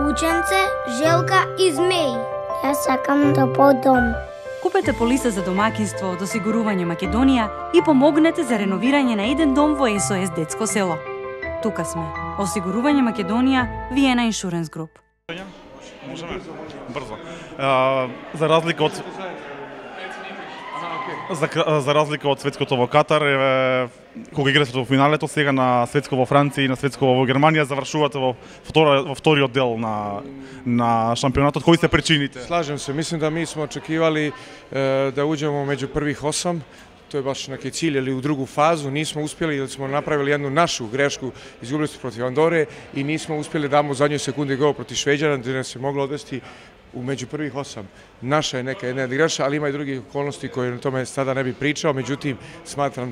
Кученце, Желка и Змеј. Јас сакам да подам. Купете полиса за домаќинство од Осигурување Македонија и помогнете за реновирање на еден дом во СОС Детско село. Тука сме. Осигурување Македонија, Виена Иншуренс Груп. Можеме? Брзо. За разлика од светското во Катар, кога играте во финалето, сега на светско во Франција и на светско во Германија, завршувате во вториот дел на шампионатот. Кои се причините? Slažem se, mislim da mi smo očekivali da uđemo među prvih 8. To je baš neki cilj, ili u drugu fazu. Nismo uspjeli, jer smo napravili jednu našu grešku, izgubili smo protiv Andore i nismo uspjeli da damo u zadnjoj sekundi gol protiv Šveđana, gdje nas je moglo odvesti u među prvih 8. Naša je neka jedna greša, ali ima i drugih okolnosti koje na tome sada ne bi pričao. Međutim, smatram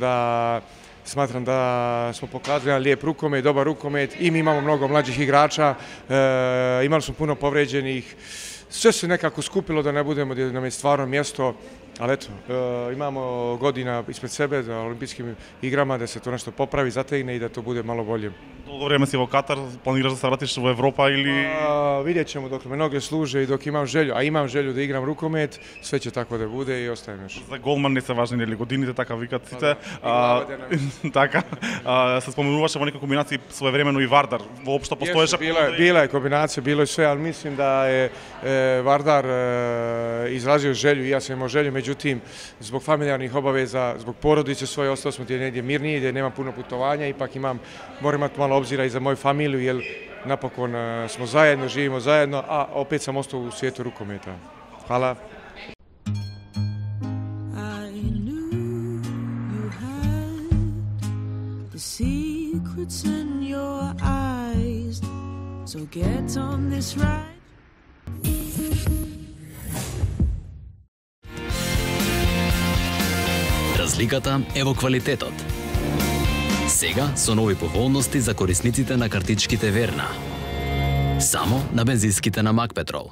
da smo pokazali jedan lijep rukomet, dobar rukomet i mi imamo mnogo mlađih igrača, imali smo puno povređenih. Sve se nekako skupilo da ne budemo gdje nam je stvarno mjesto, ali eto, imamo godina ispred sebe za olimpijskim igrama da se to nešto popravi, zategne i da to bude malo bolje. Долго време си во Катар, планираш да се вратиш во Европа или... Vidjet ćemo dok me noge služe i dok imam želju, a imam želju da igram rukomet, sve će tako da bude и ostajem još. За голман не се важни нели годините, така викат сите. Така, се споменуваше во некои комбинации своевремено и Вардар. Воопшто постоеше... Bila je kombinacija, bilo je sve, ali mislim da je Vardar izrazio želju i ja sam imao želju, međutim, zbog familijarnih obaveza, zbog porodice svoje, ostao smo gdje negdje mirniji, gdje nema puno putovanja, ipak moram imati malo obzira i za moju familiju, jer napokon smo zajedno, živimo zajedno, a opet sam ostao u svijetu rukometa. Hvala. Разликата е во квалитетот. Сега со нови поволности за корисниците на картичките Верна. Само на бензинските на Макпетрол.